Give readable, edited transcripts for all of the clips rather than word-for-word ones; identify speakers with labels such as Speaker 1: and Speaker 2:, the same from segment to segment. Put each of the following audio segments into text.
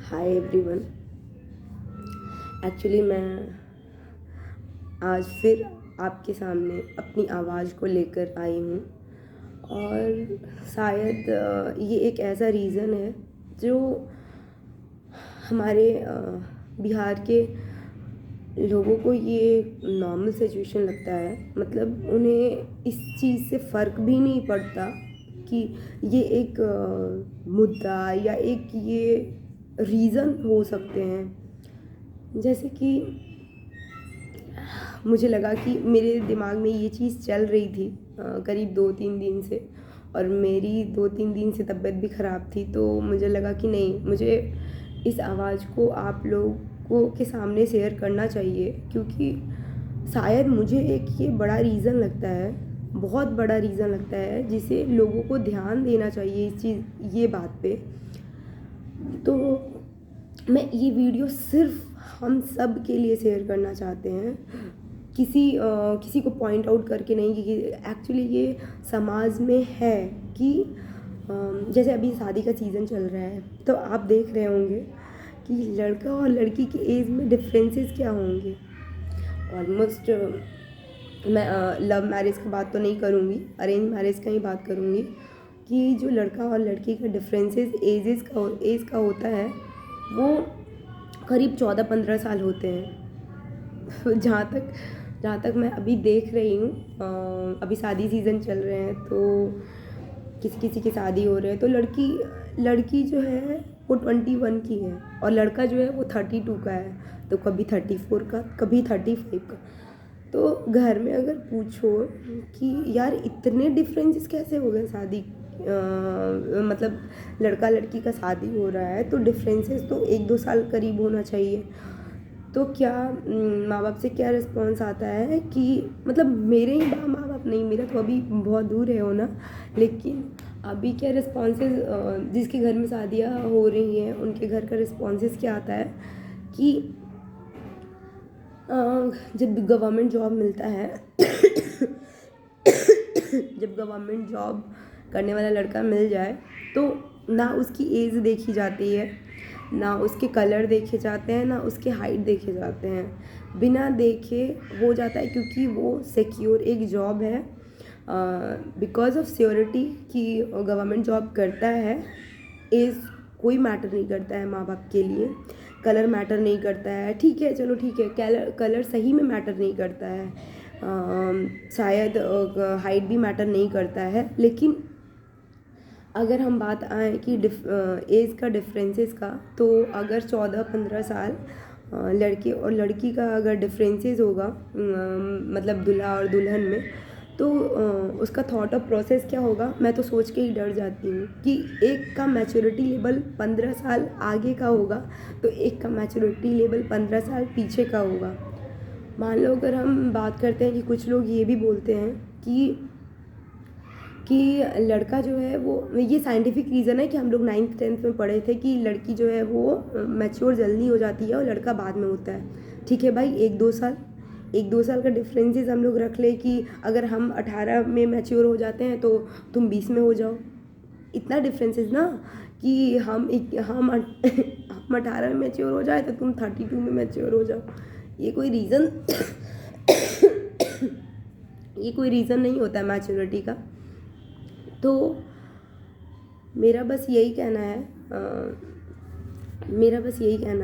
Speaker 1: Hi everyone. Actually मैं आज फिर आपके सामने अपनी आवाज़ को लेकर आई हूँ और शायद ये एक ऐसा रीज़न है जो हमारे बिहार के लोगों को ये नॉर्मल सिचुएशन लगता है। मतलब उन्हें इस चीज़ से फ़र्क भी नहीं पड़ता कि ये एक मुद्दा या एक ये रीज़न हो सकते हैं। जैसे कि मुझे लगा कि मेरे दिमाग में ये चीज़ चल रही थी करीब 2-3 दिन से, और मेरी 2-3 दिन से तबीयत भी ख़राब थी। तो मुझे लगा कि नहीं, मुझे इस आवाज़ को आप लोगों के सामने शेयर करना चाहिए, क्योंकि शायद मुझे एक ये बड़ा रीज़न लगता है, बहुत बड़ा रीज़न लगता है, जिसे लोगों को ध्यान देना चाहिए ये बात पे। तो मैं ये वीडियो सिर्फ हम सब के लिए शेयर करना चाहते हैं, किसी को पॉइंट आउट करके नहीं, कि एक्चुअली ये समाज में है कि जैसे अभी शादी का सीज़न चल रहा है, तो आप देख रहे होंगे कि लड़का और लड़की की एज में डिफरेंसेस क्या होंगे। ऑलमोस्ट मैं लव मैरिज की बात तो नहीं करूँगी, अरेंज मैरिज का ही बात करूँगी, कि जो लड़का और लड़की का डिफरेंसेस एज का होता है वो करीब 14-15 साल होते हैं। जहाँ तक मैं अभी देख रही हूँ, अभी शादी सीज़न चल रहे हैं, तो किसी की शादी हो रही है, तो लड़की जो है वो 21 की है और लड़का जो है वो 32 का है, तो कभी 34 का, कभी 35 का। तो घर में अगर पूछो कि यार इतने डिफरेंसेस कैसे हो गए शादी, मतलब लड़का लड़की का शादी हो रहा है तो डिफरेंसेस तो 1-2 साल करीब होना चाहिए। तो क्या माँ बाप से क्या रिस्पॉन्स आता है कि मतलब मेरे ही माँ बाप नहीं, मेरा तो अभी बहुत दूर है होना, लेकिन अभी क्या रिस्पॉन्सेस जिसके घर में शादियाँ हो रही हैं उनके घर का रिस्पॉन्सेस क्या आता है कि जब गवर्नमेंट जॉब मिलता है जब गवर्नमेंट जॉब करने वाला लड़का मिल जाए तो ना उसकी एज देखी जाती है, ना उसके कलर देखे जाते हैं, ना उसके हाइट देखे जाते हैं, बिना देखे हो जाता है, क्योंकि वो सिक्योर एक जॉब है। बिकॉज ऑफ सिक्योरिटी कि गवर्नमेंट जॉब करता है, एज कोई मैटर नहीं करता है माँ बाप के लिए, कलर मैटर नहीं करता है। ठीक है, चलो ठीक है, कलर सही में मैटर नहीं करता है, शायद हाइट भी मैटर नहीं करता है, लेकिन अगर हम बात आए कि एज का डिफरेंसेस का, तो अगर 14-15 साल लड़के और लड़की का अगर डिफरेंसेस होगा, मतलब दूल्हा और दुल्हन में, तो उसका थॉट ऑफ प्रोसेस क्या होगा, मैं तो सोच के ही डर जाती हूँ कि एक का मैच्योरिटी लेवल 15 साल आगे का होगा, तो एक का मैच्योरिटी लेवल 15 साल पीछे का होगा। मान लो अगर हम बात करते हैं कि कुछ लोग ये भी बोलते हैं कि लड़का जो है वो, ये साइंटिफिक रीज़न है कि हम लोग 9th-10th में पढ़े थे कि लड़की जो है वो मैच्योर जल्दी हो जाती है और लड़का बाद में होता है। ठीक है भाई, 1-2 साल का डिफरेंसेस हम लोग रख ले कि अगर हम 18 में मैच्योर हो जाते हैं तो तुम 20 में हो जाओ, इतना डिफरेंसेस ना, कि हम 18 में मैच्योर हो जाए तो तुम 32 में मैच्योर हो जाओ। ये कोई रीज़न ये कोई रीज़न नहीं होता है मैच्योरिटी का। तो मेरा बस यही कहना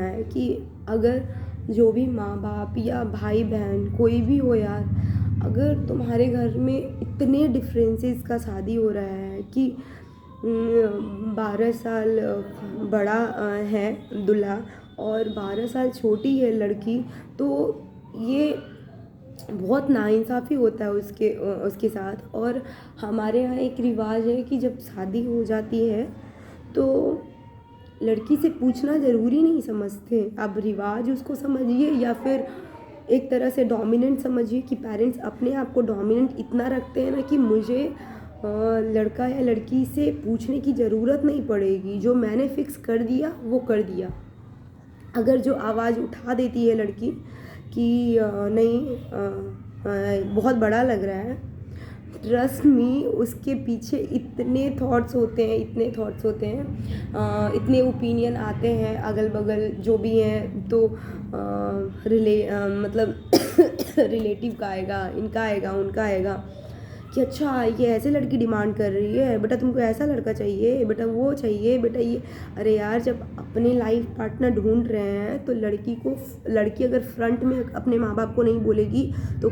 Speaker 1: है कि अगर जो भी माँ बाप या भाई बहन कोई भी हो यार, अगर तुम्हारे घर में इतने डिफरेंसेस का शादी हो रहा है कि 12 साल बड़ा है दूल्हा और 12 साल छोटी है लड़की, तो ये बहुत नाइंसाफ़ी होता है उसके साथ। और हमारे यहाँ एक रिवाज है कि जब शादी हो जाती है तो लड़की से पूछना ज़रूरी नहीं समझते। अब रिवाज उसको समझिए या फिर एक तरह से डोमिनेंट समझिए, कि पेरेंट्स अपने आप को डोमिनेंट इतना रखते हैं ना कि मुझे लड़का या लड़की से पूछने की ज़रूरत नहीं पड़ेगी, जो मैंने फ़िक्स कर दिया वो कर दिया। अगर जो आवाज़ उठा देती है लड़की कि नहीं बहुत बड़ा लग रहा है, ट्रस्ट मी, उसके पीछे इतने थॉट्स होते हैं, इतने ओपिनियन आते हैं अगल बगल जो भी हैं। तो मतलब रिलेटिव का आएगा, इनका आएगा, उनका आएगा कि अच्छा ये ऐसे लड़की डिमांड कर रही है, बेटा तुमको ऐसा लड़का चाहिए, बेटा वो चाहिए, बेटा ये। अरे यार, जब अपने लाइफ पार्टनर ढूंढ रहे हैं तो लड़की अगर फ्रंट में अपने माँ बाप को नहीं बोलेगी तो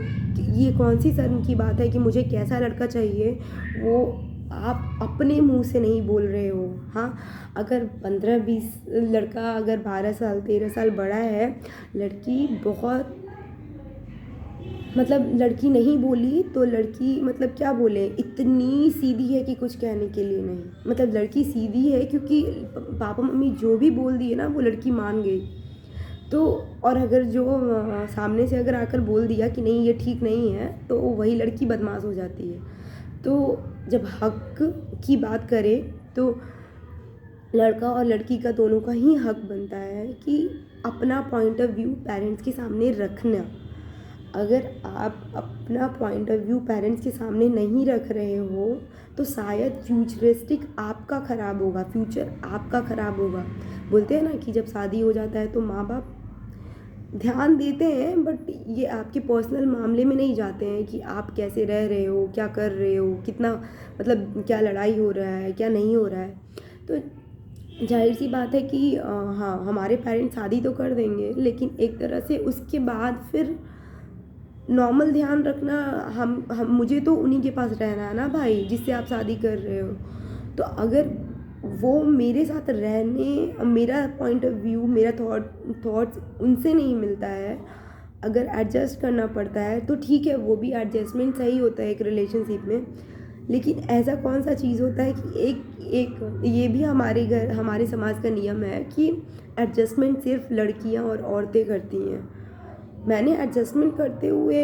Speaker 1: ये कौन सी शर्म की बात है कि मुझे कैसा लड़का चाहिए, वो आप अपने मुंह से नहीं बोल रहे हो। हाँ, अगर 15-20 लड़का अगर 12 साल 13 साल बड़ा है, लड़की बहुत मतलब लड़की नहीं बोली तो लड़की मतलब क्या बोले, इतनी सीधी है कि कुछ कहने के लिए नहीं। मतलब लड़की सीधी है क्योंकि पापा मम्मी जो भी बोल दिए ना वो लड़की मान गई। तो और अगर जो सामने से अगर आकर बोल दिया कि नहीं ये ठीक नहीं है तो वही लड़की बदमाश हो जाती है। तो जब हक की बात करें तो लड़का और लड़की का दोनों का ही हक बनता है कि अपना पॉइंट ऑफ व्यू पेरेंट्स के सामने रखना। अगर आप अपना पॉइंट ऑफ व्यू पेरेंट्स के सामने नहीं रख रहे हो तो शायद फ्यूचरिस्टिक आपका ख़राब होगा, फ्यूचर आपका ख़राब होगा। बोलते हैं ना कि जब शादी हो जाता है तो माँ बाप ध्यान देते हैं, बट ये आपके पर्सनल मामले में नहीं जाते हैं कि आप कैसे रह रहे हो, क्या कर रहे हो, कितना मतलब क्या लड़ाई हो रहा है, क्या नहीं हो रहा है। तो जाहिर सी बात है कि हाँ, हमारे पेरेंट्स शादी तो कर देंगे, लेकिन एक तरह से उसके बाद फिर नॉर्मल ध्यान रखना हम मुझे तो उन्हीं के पास रहना है ना भाई, जिससे आप शादी कर रहे हो। तो अगर वो मेरे साथ रहने, मेरा पॉइंट ऑफ व्यू, मेरा थॉट्स उनसे नहीं मिलता है, अगर एडजस्ट करना पड़ता है तो ठीक है, वो भी एडजस्टमेंट सही होता है एक रिलेशनशिप में। लेकिन ऐसा कौन सा चीज़ होता है कि एक ये भी हमारे समाज का नियम है कि एडजस्टमेंट सिर्फ लड़कियां और औरतें करती हैं। मैंने एडजस्टमेंट करते हुए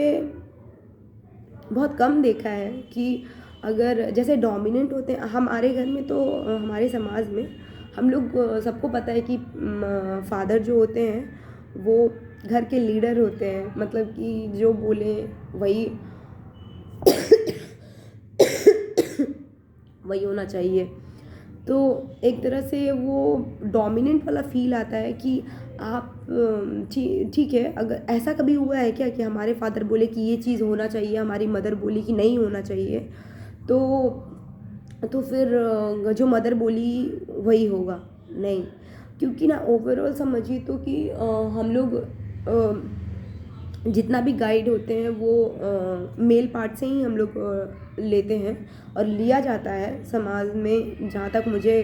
Speaker 1: बहुत कम देखा है कि अगर जैसे डोमिनेंट होते हैं हमारे घर में, तो हमारे समाज में हम लोग सबको पता है कि फादर जो होते हैं वो घर के लीडर होते हैं, मतलब कि जो बोले वही वही होना चाहिए। तो एक तरह से वो डोमिनेंट वाला फील आता है कि आप ठीक है। अगर ऐसा कभी हुआ है क्या कि हमारे फादर बोले कि ये चीज़ होना चाहिए, हमारी मदर बोली कि नहीं होना चाहिए, तो फिर जो मदर बोली वही होगा? नहीं, क्योंकि ना ओवरऑल समझिए तो कि हम लोग जितना भी गाइड होते हैं वो मेल पार्ट से ही हम लोग लेते हैं और लिया जाता है समाज में। जहाँ तक मुझे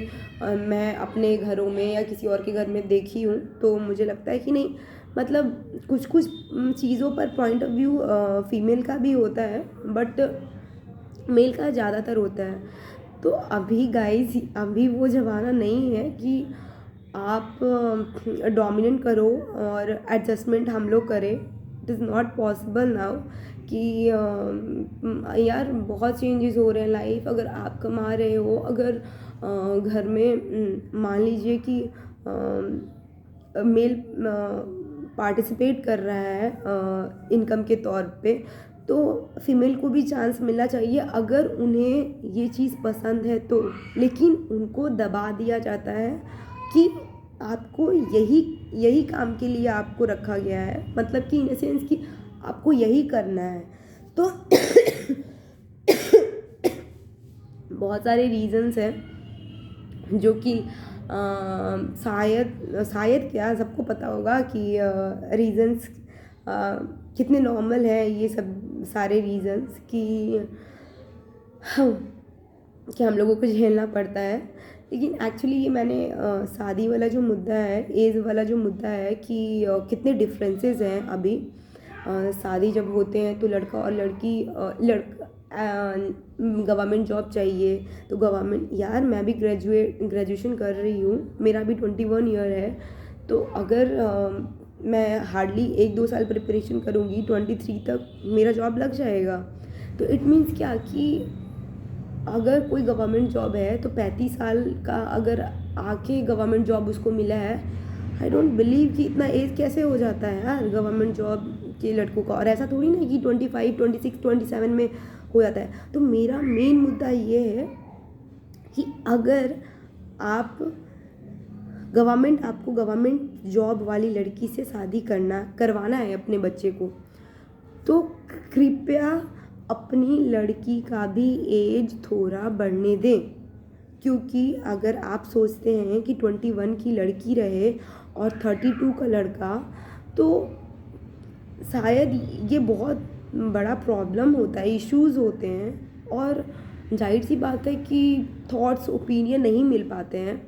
Speaker 1: मैं अपने घरों में या किसी और के घर में देखी हूँ तो मुझे लगता है कि नहीं, मतलब कुछ कुछ चीज़ों पर पॉइंट ऑफ व्यू फीमेल का भी होता है, बट मेल का ज़्यादातर होता है। तो अभी गाइस, अभी वो ज़माना नहीं है कि आप डोमिनेट करो और एडजस्टमेंट हम लोग करें। It is not possible now कि यार बहुत चेंजेस हो रहे हैं लाइफ। अगर आप कमा रहे हो, अगर घर में मान लीजिए कि मेल पार्टिसिपेट कर रहा है इनकम के तौर पे, तो फीमेल को भी चांस मिलना चाहिए अगर उन्हें ये चीज़ पसंद है तो। लेकिन उनको दबा दिया जाता है कि आपको यही काम के लिए आपको रखा गया है, मतलब कि इन द सेंस कि आपको यही करना है। तो बहुत सारे रीज़न्स हैं जो कि शायद क्या सबको पता होगा कि रीज़न्स कितने नॉर्मल है ये सब सारे रीज़न्स कि हम लोगों को झेलना पड़ता है। लेकिन एक्चुअली ये मैंने शादी वाला जो मुद्दा है, एज वाला जो मुद्दा है कि कितने डिफरेंसेस हैं अभी। शादी जब होते हैं तो लड़का और लड़की गवर्नमेंट जॉब चाहिए तो गवर्नमेंट, यार मैं भी ग्रेजुएशन कर रही हूँ, मेरा भी 21 ईयर है। तो अगर मैं हार्डली 1-2 साल प्रिपरेशन करूँगी, 23 तक मेरा जॉब लग जाएगा। तो इट मीन्स क्या कि अगर कोई गवर्नमेंट जॉब है तो 35 साल का अगर आके गवर्नमेंट जॉब उसको मिला है, आई डोंट बिलीव कि इतना एज कैसे हो जाता है यार गवर्नमेंट जॉब के लड़कों का। और ऐसा थोड़ी ना कि 25, 26, 27 में हो जाता है। तो मेरा मेन मुद्दा ये है कि अगर आपको गवर्नमेंट जॉब वाली लड़की से शादी करवाना है अपने बच्चे को, तो कृपया अपनी लड़की का भी एज थोड़ा बढ़ने दें। क्योंकि अगर आप सोचते हैं कि 21 की लड़की रहे और 32 का लड़का, तो शायद ये बहुत बड़ा प्रॉब्लम होता है, इश्यूज़ होते हैं, और जाहिर सी बात है कि थॉट्स ओपिनियन नहीं मिल पाते हैं।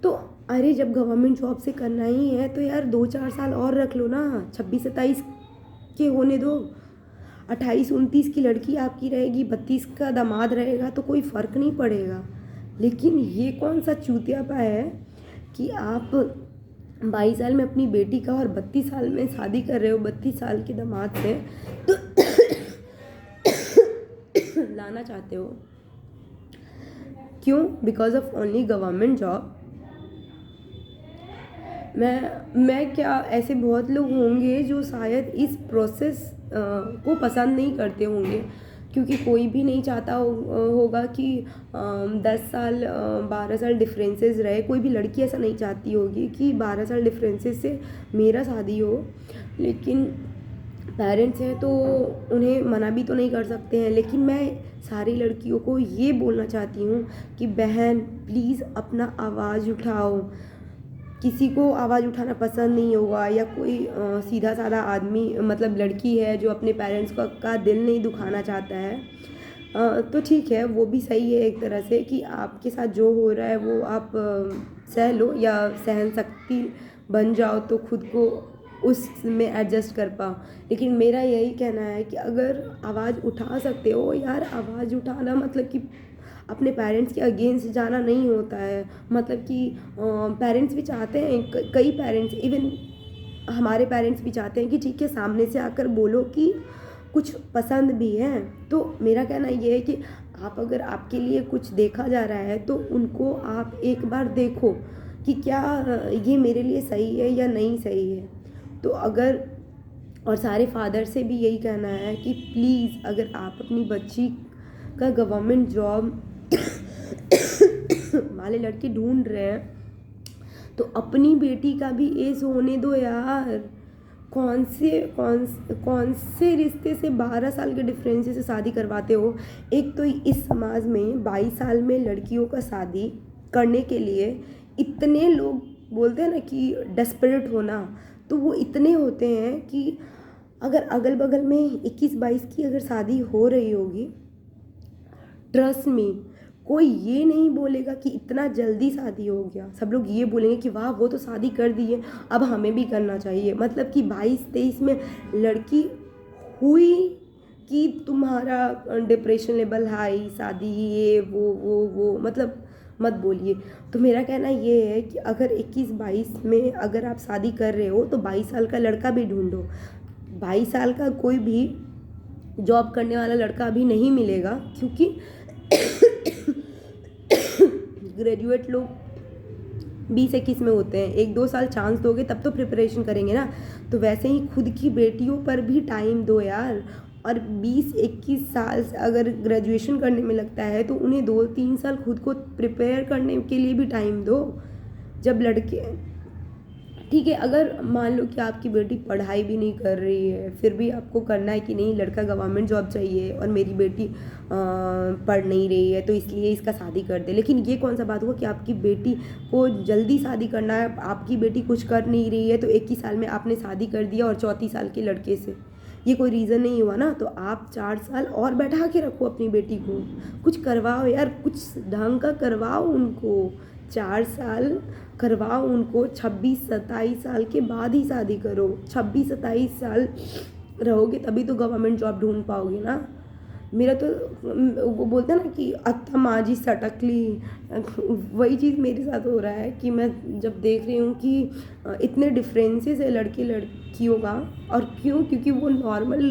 Speaker 1: तो अरे जब गवर्नमेंट जॉब से करना ही है तो यार 2-4 साल और रख लो ना, 26-27 के होने दो। 28-29 की लड़की आपकी रहेगी, 32 का दामाद रहेगा, तो कोई फ़र्क नहीं पड़ेगा। लेकिन ये कौन सा चूतियापा है कि आप 22 साल में अपनी बेटी का और 32 साल में शादी कर रहे हो 32 साल के दामाद से, तो लाना चाहते हो क्यों? Because of only government job. मैं क्या, ऐसे बहुत लोग होंगे जो शायद इस प्रोसेस को पसंद नहीं करते होंगे, क्योंकि कोई भी नहीं चाहता होगा कि 10 साल 12 साल डिफरेंसेस रहे। कोई भी लड़की ऐसा नहीं चाहती होगी कि 12 साल डिफरेंसेस से मेरा शादी हो। लेकिन पेरेंट्स हैं तो उन्हें मना भी तो नहीं कर सकते हैं। लेकिन मैं सारी लड़कियों को ये बोलना चाहती हूँ कि बहन प्लीज़ अपना आवाज़ उठाओ। किसी को आवाज़ उठाना पसंद नहीं होगा, या कोई सीधा साधा आदमी मतलब लड़की है जो अपने पेरेंट्स का दिल नहीं दुखाना चाहता है, तो ठीक है, वो भी सही है एक तरह से कि आपके साथ जो हो रहा है वो आप सह लो या सहन शक्ति बन जाओ तो खुद को उसमें एडजस्ट कर पाओ। लेकिन मेरा यही कहना है कि अगर आवाज़ उठा सकते हो यार, आवाज़ उठाना मतलब कि अपने पेरेंट्स के अगेंस्ट जाना नहीं होता है। मतलब कि पेरेंट्स भी चाहते हैं, कई पेरेंट्स, इवन हमारे पेरेंट्स भी चाहते हैं कि ठीक है सामने से आकर बोलो कि कुछ पसंद भी है। तो मेरा कहना ये है कि आप अगर आपके लिए कुछ देखा जा रहा है तो उनको आप एक बार देखो कि क्या ये मेरे लिए सही है या नहीं सही है। तो अगर, और सारे फादर से भी यही कहना है कि प्लीज़ अगर आप अपनी बच्ची का गवर्नमेंट जॉब वाले लड़के ढूंढ रहे हैं तो अपनी बेटी का भी एज होने दो यार। कौन से रिश्ते से 12 साल के डिफरेंस से शादी करवाते हो? एक तो इस समाज में 22 साल में लड़कियों का शादी करने के लिए इतने लोग बोलते हैं ना कि डेस्परेट होना, तो वो इतने होते हैं कि अगर अगल बगल में 21-22 की अगर शादी हो रही होगी, ट्रस्ट मी, कोई ये नहीं बोलेगा कि इतना जल्दी शादी हो गया। सब लोग ये बोलेंगे कि वाह वो तो शादी कर दी है, अब हमें भी करना चाहिए। मतलब कि 22-23 में लड़की हुई कि तुम्हारा डिप्रेशन लेवल हाई, शादी ये वो मतलब मत बोलिए। तो मेरा कहना ये है कि अगर 21-22 में अगर आप शादी कर रहे हो तो 22 साल का लड़का भी ढूंढो। 22 साल का कोई भी जॉब करने वाला लड़का अभी नहीं मिलेगा, क्योंकि ग्रेजुएट लोग 20-21 में होते हैं। 1-2 साल चांस दोगे तब तो प्रिपरेशन करेंगे ना। तो वैसे ही खुद की बेटियों पर भी टाइम दो यार। और 20-21 साल अगर ग्रेजुएशन करने में लगता है तो उन्हें 2-3 साल खुद को प्रिपेयर करने के लिए भी टाइम दो। जब लड़के, ठीक है, अगर मान लो कि आपकी बेटी पढ़ाई भी नहीं कर रही है, फिर भी आपको करना है कि नहीं लड़का गवर्नमेंट जॉब चाहिए और मेरी बेटी पढ़ नहीं रही है तो इसलिए इसका शादी कर दे। लेकिन ये कौन सा बात हुआ कि आपकी बेटी को जल्दी शादी करना है? आपकी बेटी कुछ कर नहीं रही है तो 21 साल में आपने शादी कर दिया और 34 साल के लड़के से, ये कोई रीज़न नहीं हुआ ना। तो आप 4 साल और बैठा के रखो अपनी बेटी को, कुछ करवाओ यार, कुछ ढंग का करवाओ उनको। 4 साल करवाओ उनको, 26-27 साल के बाद ही शादी करो। 26-27 साल रहोगे तभी तो गवर्नमेंट जॉब ढूंढ पाओगे ना। मेरा तो वो बोलते हैं ना कि अत्ता माजी सटकली, वही चीज़ मेरे साथ हो रहा है कि मैं जब देख रही हूँ कि इतने डिफरेंसेस है लड़के लड़कियों का। और क्यों? क्योंकि वो नॉर्मल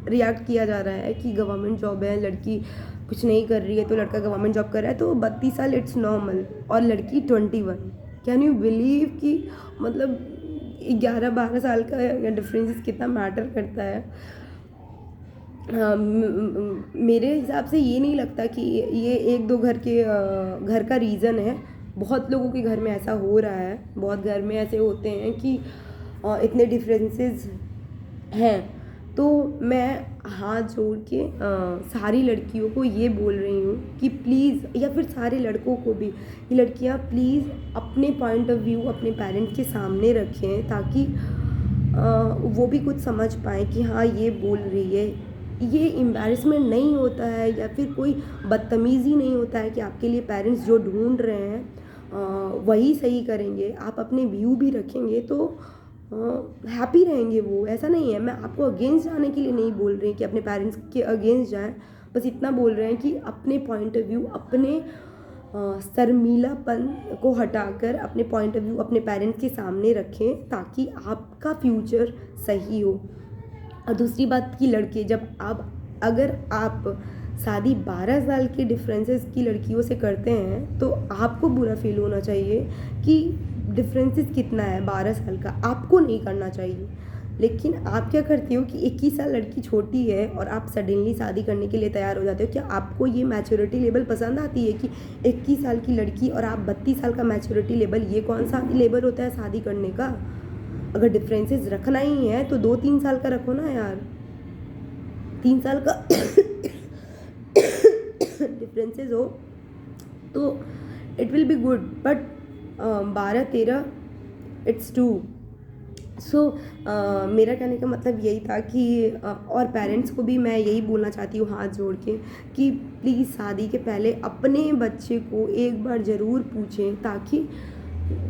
Speaker 1: रिएक्ट किया जा रहा है कि गवर्नमेंट जॉब है, लड़की कुछ नहीं कर रही है तो लड़का गवर्नमेंट जॉब कर रहा है तो 32 साल इट्स नॉर्मल, और लड़की 21। कैन यू बिलीव कि मतलब 11-12 साल का डिफरेंसेस कितना मैटर करता है। मेरे हिसाब से ये नहीं लगता कि ये एक दो घर का रीज़न है। बहुत लोगों के घर में ऐसा हो रहा है, बहुत घर में ऐसे होते हैं कि इतने डिफरेंसेस हैं। तो मैं हाथ जोड़ के सारी लड़कियों को ये बोल रही हूँ कि प्लीज़, या फिर सारे लड़कों को भी, ये लड़कियाँ प्लीज़ अपने पॉइंट ऑफ व्यू अपने पेरेंट्स के सामने रखें, ताकि वो भी कुछ समझ पाएँ कि हाँ ये बोल रही है। ये एम्बैरेसमेंट नहीं होता है या फिर कोई बदतमीज़ी नहीं होता है कि आपके लिए पेरेंट्स जो ढूंढ रहे हैं वही सही करेंगे। आप अपने व्यू भी रखेंगे तो हैप्पी रहेंगे वो। ऐसा नहीं है, मैं आपको अगेंस्ट जाने के लिए नहीं बोल रही कि अपने पेरेंट्स के अगेंस्ट जाएं, बस इतना बोल रहे हैं कि अपने पॉइंट ऑफ व्यू, अपने शर्मीलापन को हटाकर अपने पॉइंट ऑफ व्यू अपने पेरेंट्स के सामने रखें, ताकि आपका फ्यूचर सही हो। और दूसरी बात की लड़के, जब अगर आप शादी 12 साल के डिफरेंसेस की लड़कियों से करते हैं तो आपको बुरा फील होना चाहिए कि डिफरेंसेस कितना है 12 साल का, आपको नहीं करना चाहिए। लेकिन आप क्या करते हो कि 21 साल लड़की छोटी है और आप सडनली शादी करने के लिए तैयार हो जाते हो। क्या आपको ये मैच्योरिटी लेवल पसंद आती है कि 21 साल की लड़की और आप 32 साल का मैच्योरिटी लेवल, ये कौन सा लेवल होता है शादी करने का? अगर डिफरेंसेस रखना ही है तो 2-3 साल का रखो ना यार, 3 साल का डिफरेंसेस हो तो it will be good, but 12-13 it's two. So मेरा कहने का मतलब यही था कि और पेरेंट्स को भी मैं यही बोलना चाहती हूँ हाथ जोड़ के कि प्लीज़ शादी के पहले अपने बच्चे को एक बार ज़रूर पूछें,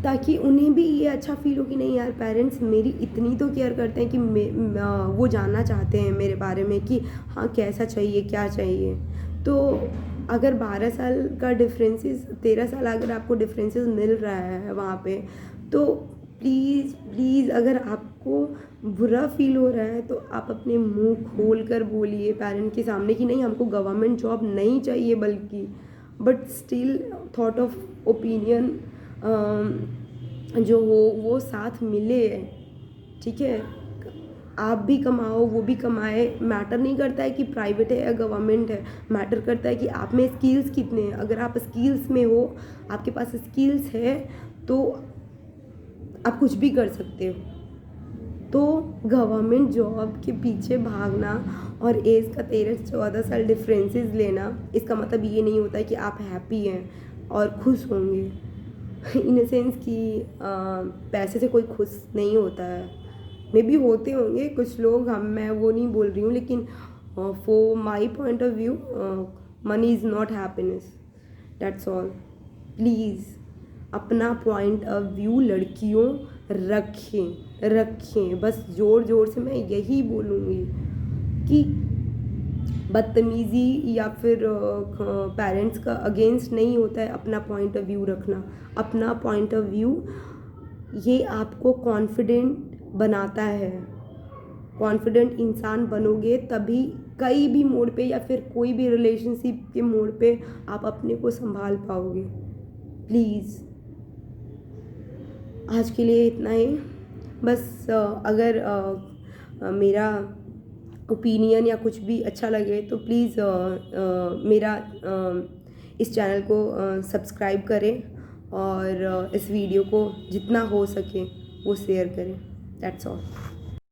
Speaker 1: ताकि उन्हें भी ये अच्छा फील हो कि नहीं यार, पेरेंट्स मेरी इतनी तो केयर करते हैं कि वो जानना चाहते हैं मेरे बारे में कि हाँ कैसा चाहिए, क्या चाहिए। तो अगर 12 साल का डिफरेंसेस, 13 साल अगर आपको डिफरेंसेस मिल रहा है वहाँ पे, तो प्लीज़ अगर आपको बुरा फील हो रहा है तो आप अपने मुंह खोल कर बोलिए पेरेंट के सामने कि नहीं, हमको गवर्नमेंट जॉब नहीं चाहिए, बल्कि but still thought of opinion जो हो वो साथ मिले। ठीक है, आप भी कमाओ, वो भी कमाए। मैटर नहीं करता है कि प्राइवेट है या गवर्नमेंट है, मैटर करता है कि आप में स्किल्स कितने हैं। अगर आप स्किल्स में हो, आपके पास स्किल्स है, तो आप कुछ भी कर सकते हो। तो गवर्नमेंट जॉब के पीछे भागना और एज का 13-14 साल डिफरेंसेस लेना, इसका मतलब ये नहीं होता है कि आप हैप्पी हैं और खुश होंगे। इन द सेंस कि पैसे से कोई खुश नहीं होता है। मे बी होते होंगे कुछ लोग, मैं वो नहीं बोल रही हूँ, लेकिन for my point of view money is not happiness, that's all. Please अपना पॉइंट ऑफ व्यू लड़कियों रखें। बस ज़ोर से मैं यही बोलूँगी कि बदतमीज़ी या फिर पेरेंट्स का अगेंस्ट नहीं होता है अपना पॉइंट ऑफ व्यू रखना। अपना पॉइंट ऑफ व्यू ये आपको कॉन्फिडेंट बनाता है। कॉन्फिडेंट इंसान बनोगे तभी कई भी मोड़ पे या फिर कोई भी रिलेशनशिप के मोड़ पे आप अपने को संभाल पाओगे। प्लीज़ आज के लिए इतना ही। बस अगर मेरा ओपिनियन या कुछ भी अच्छा लगे तो प्लीज़ मेरा इस चैनल को सब्सक्राइब करें और इस वीडियो को जितना हो सके वो शेयर करें। That's all.